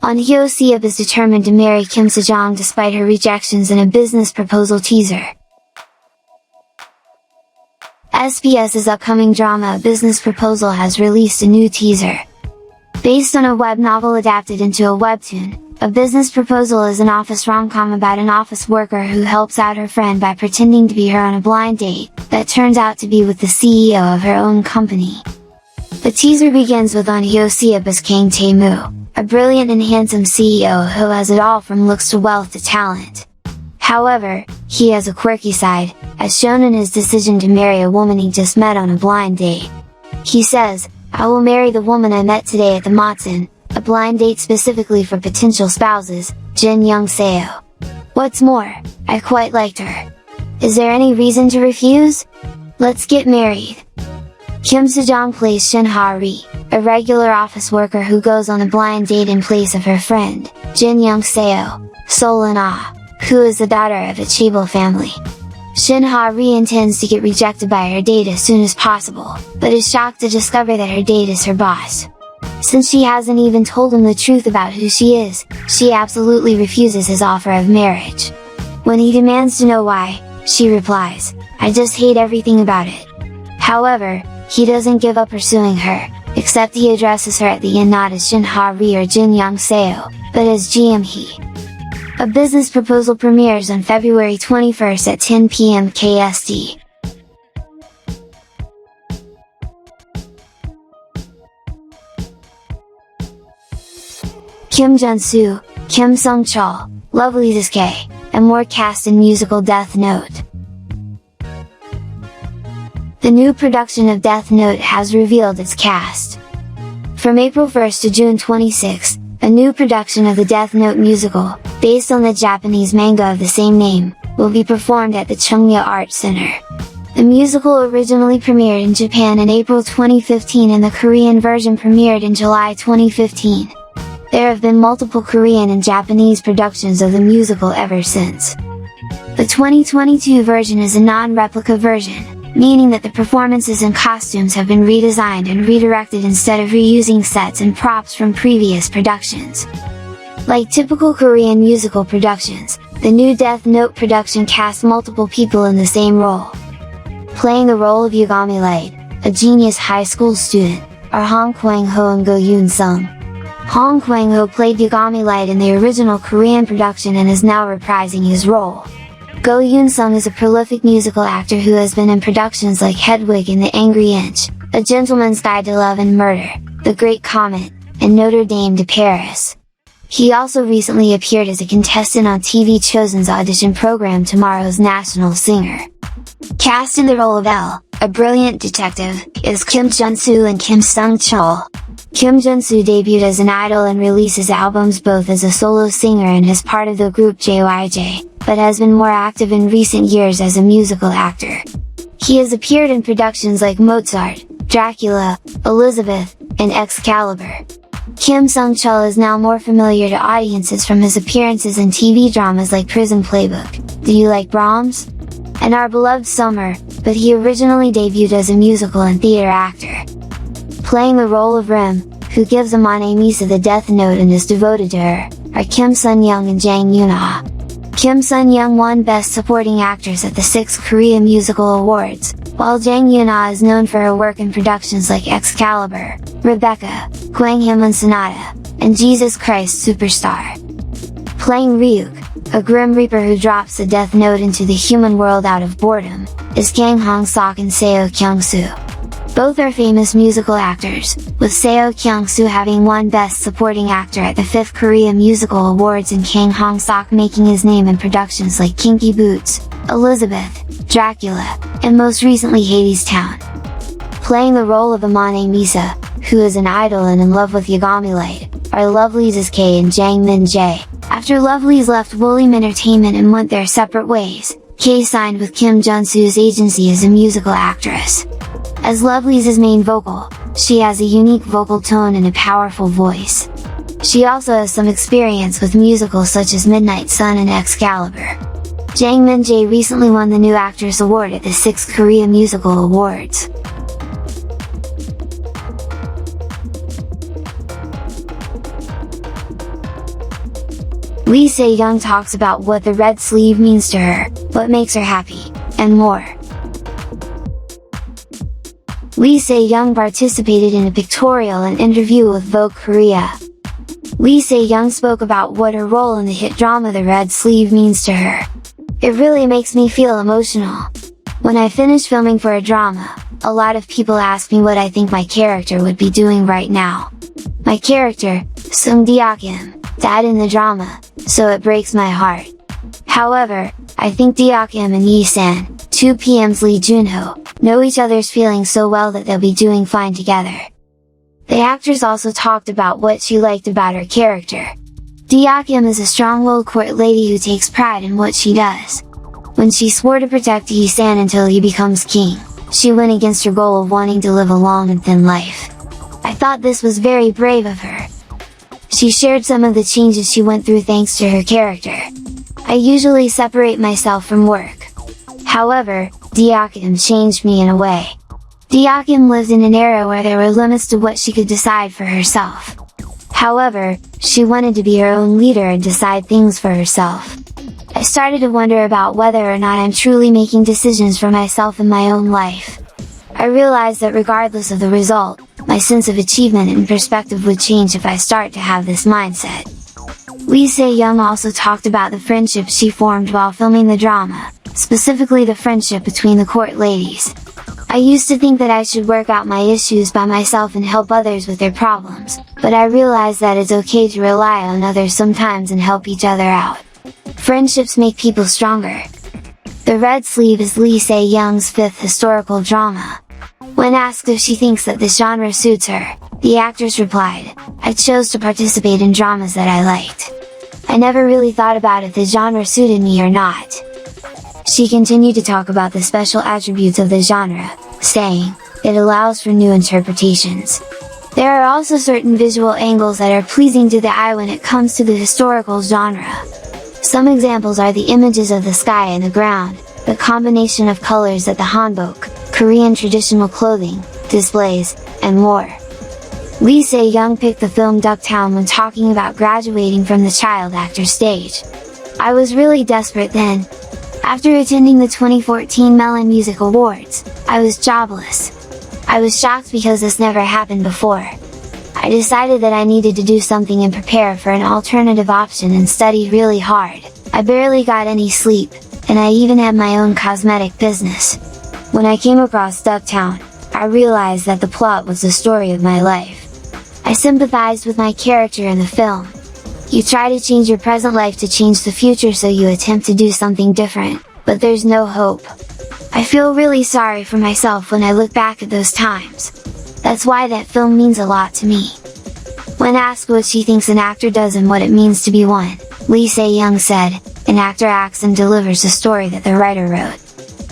Ahn Hyo Seop is determined to marry Kim Sejeong despite her rejections in a business proposal teaser. SBS's upcoming drama A Business Proposal has released a new teaser. Based on a web novel adapted into a webtoon, A Business Proposal is an office rom-com about an office worker who helps out her friend by pretending to be her on a blind date, that turns out to be with the CEO of her own company. The teaser begins with Ahn Hyo Seop as Kang Tae-moo, a brilliant and handsome CEO who has it all from looks to wealth to talent. However, he has a quirky side, as shown in his decision to marry a woman he just met on a blind date. He says, "I will marry the woman I met today at the Matsun, a blind date specifically for potential spouses, Jin Young Seo. What's more, I quite liked her. Is there any reason to refuse? Let's get married." Kim Sejeong plays Shin Ha-ri, a regular office worker who goes on a blind date in place of her friend, Jin Young Seo, Sol-in-ah, who is the daughter of a Cheol family. Shin Ha-ri intends to get rejected by her date as soon as possible, but is shocked to discover that her date is her boss. Since she hasn't even told him the truth about who she is, she absolutely refuses his offer of marriage. When he demands to know why, she replies, "I just hate everything about it." However, he doesn't give up pursuing her, except he addresses her at the end not as Shin Ha-ri or Jin Young Seo, but as GM Hee. A Business Proposal premieres on February 21st at 10 p.m. KST. Kim Junsu, Kim Sung-cheol, Lovelyz K, and more cast in musical Death Note. The new production of Death Note has revealed its cast. From April 1st to June 26th, a new production of the Death Note musical, based on the Japanese manga of the same name, will be performed at the Chungnya Art Center. The musical originally premiered in Japan in April 2015 and the Korean version premiered in July 2015. There have been multiple Korean and Japanese productions of the musical ever since. The 2022 version is a non-replica version, meaning that the performances and costumes have been redesigned and redirected instead of reusing sets and props from previous productions. Like typical Korean musical productions, the new Death Note production casts multiple people in the same role. Playing the role of Yagami Light, a genius high school student, are Hong Kwang-ho and Go Yoon-sung. Hong Kwang-ho played Yagami Light in the original Korean production and is now reprising his role. Go Yoon-sung is a prolific musical actor who has been in productions like Hedwig and the Angry Inch, A Gentleman's Guide to Love and Murder, The Great Comet, and Notre Dame de Paris. He also recently appeared as a contestant on TV Chosen's audition program Tomorrow's National Singer. Cast in the role of L, a brilliant detective, is Kim Junsu and Kim Sung-cheol. Kim Junsu debuted as an idol and releases albums both as a solo singer and as part of the group JYJ, but has been more active in recent years as a musical actor. He has appeared in productions like Mozart, Dracula, Elizabeth, and Excalibur. Kim Sung-cheol is now more familiar to audiences from his appearances in TV dramas like Prison Playbook, Do You Like Brahms? And Our Beloved Summer, but he originally debuted as a musical and theater actor. Playing the role of Rim, who gives Amane Misa the death note and is devoted to her, are Kim Sun-young and Jang Yoon-ah. Kim Sun-young won Best Supporting Actress at the 6th Korea Musical Awards, while Jang Yoon-ah is known for her work in productions like Excalibur, Rebecca, Gwanghwamun Sonata, and Jesus Christ Superstar. Playing Ryuk, a Grim Reaper who drops the death note into the human world out of boredom, is Kang Hong-sok and Seo Kyung-soo. Both are famous musical actors, with Seo Kyung-soo having won Best Supporting Actor at the 5th Korea Musical Awards and Kang Hong-sok making his name in productions like Kinky Boots, Elizabeth, Dracula, and most recently Hadestown. Playing the role of Amane Misa, who is an idol and in love with Yagami Light, are Lovelyz K and Jang Min Jae. After Lovelyz left Woollim Entertainment and went their separate ways, K signed with Kim Junsu's agency as a musical actress. As Lovelyz's main vocal, she has a unique vocal tone and a powerful voice. She also has some experience with musicals such as Midnight Sun and Excalibur. Jang Min Jae recently won the New Actress Award at the 6th Korea Musical Awards. Lee Se-young talks about what the red sleeve means to her, what makes her happy, and more. Lee Se-young participated in a pictorial and interview with Vogue Korea. Lee Se-young spoke about what her role in the hit drama The Red Sleeve means to her. It really makes me feel emotional. When I finish filming for a drama, a lot of people ask me what I think my character would be doing right now. My character, Sung Deok-im, died in the drama, so it breaks my heart. However, I think Deok-im and Yi-san, 2PM's Lee Junho, know each other's feelings so well that they'll be doing fine together. The actress also talked about what she liked about her character. Deok-im is a strong-willed court lady who takes pride in what she does. When she swore to protect Yi-san until he becomes king, she went against her goal of wanting to live a long and thin life. I thought this was very brave of her. She shared some of the changes she went through thanks to her character. I usually separate myself from work. However, Deok-im changed me in a way. Deok-im lived in an era where there were limits to what she could decide for herself. However, she wanted to be her own leader and decide things for herself. I started to wonder about whether or not I'm truly making decisions for myself in my own life. I realized that regardless of the result, my sense of achievement and perspective would change if I start to have this mindset. Lee Se-young also talked about the friendship she formed while filming the drama, specifically the friendship between the court ladies. I used to think that I should work out my issues by myself and help others with their problems, but I realized that it's okay to rely on others sometimes and help each other out. Friendships make people stronger. The Red Sleeve is Lee Se-young's fifth historical drama. When asked if she thinks that this genre suits her, the actress replied, "I chose to participate in dramas that I liked. I never really thought about if the genre suited me or not." She continued to talk about the special attributes of the genre, saying, "It allows for new interpretations. There are also certain visual angles that are pleasing to the eye when it comes to the historical genre. Some examples are the images of the sky and the ground, the combination of colors at the hanbok, Korean traditional clothing, displays, and more." Lee Se-young picked the film Ducktown when talking about graduating from the child actor stage. "I was really desperate then. After attending the 2014 Melon Music Awards, I was jobless. I was shocked because this never happened before. I decided that I needed to do something and prepare for an alternative option and studied really hard. I barely got any sleep, and I even had my own cosmetic business. When I came across Ducktown, I realized that the plot was the story of my life. I sympathized with my character in the film. You try to change your present life to change the future, so you attempt to do something different, but there's no hope. I feel really sorry for myself when I look back at those times. That's why that film means a lot to me." When asked what she thinks an actor does and what it means to be one, Lee Se-young said, "An actor acts and delivers a story that the writer wrote.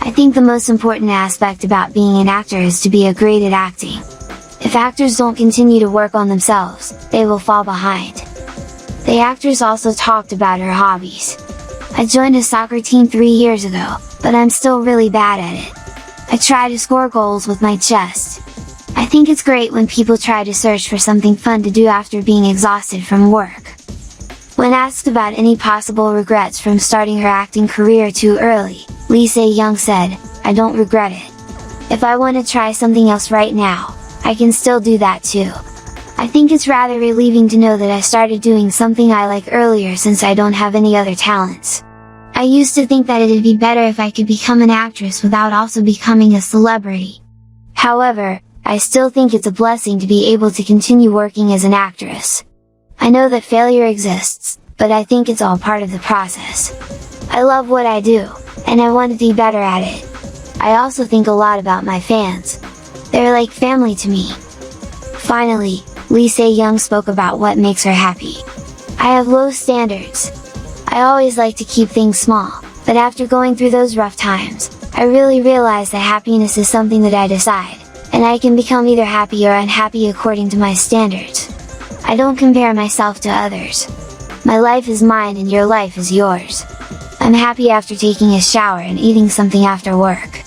I think the most important aspect about being an actor is to be great at acting. If actors don't continue to work on themselves, they will fall behind." The actress also talked about her hobbies. "I joined a soccer team 3 years ago, but I'm still really bad at it. I try to score goals with my chest. I think it's great when people try to search for something fun to do after being exhausted from work." When asked about any possible regrets from starting her acting career too early, Lee Se-young said, "I don't regret it. If I want to try something else right now, I can still do that too. I think it's rather relieving to know that I started doing something I like earlier since I don't have any other talents. I used to think that it'd be better if I could become an actress without also becoming a celebrity. However, I still think it's a blessing to be able to continue working as an actress. I know that failure exists, but I think it's all part of the process. I love what I do, and I want to be better at it. I also think a lot about my fans. They're like family to me." Finally, Lee Se-young spoke about what makes her happy. "I have low standards. I always like to keep things small, but after going through those rough times, I really realized that happiness is something that I decide, and I can become either happy or unhappy according to my standards. I don't compare myself to others. My life is mine and your life is yours. I'm happy after taking a shower and eating something after work."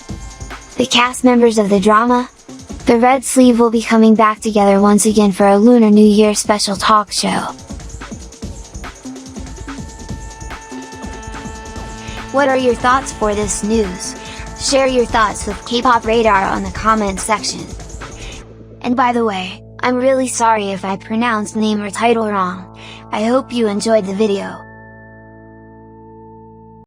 The cast members of the drama, The Red Sleeve, will be coming back together once again for a Lunar New Year special talk show. What are your thoughts for this news? Share your thoughts with K-pop Radar on the comments section. And by the way, I'm really sorry if I pronounced name or title wrong. I hope you enjoyed the video.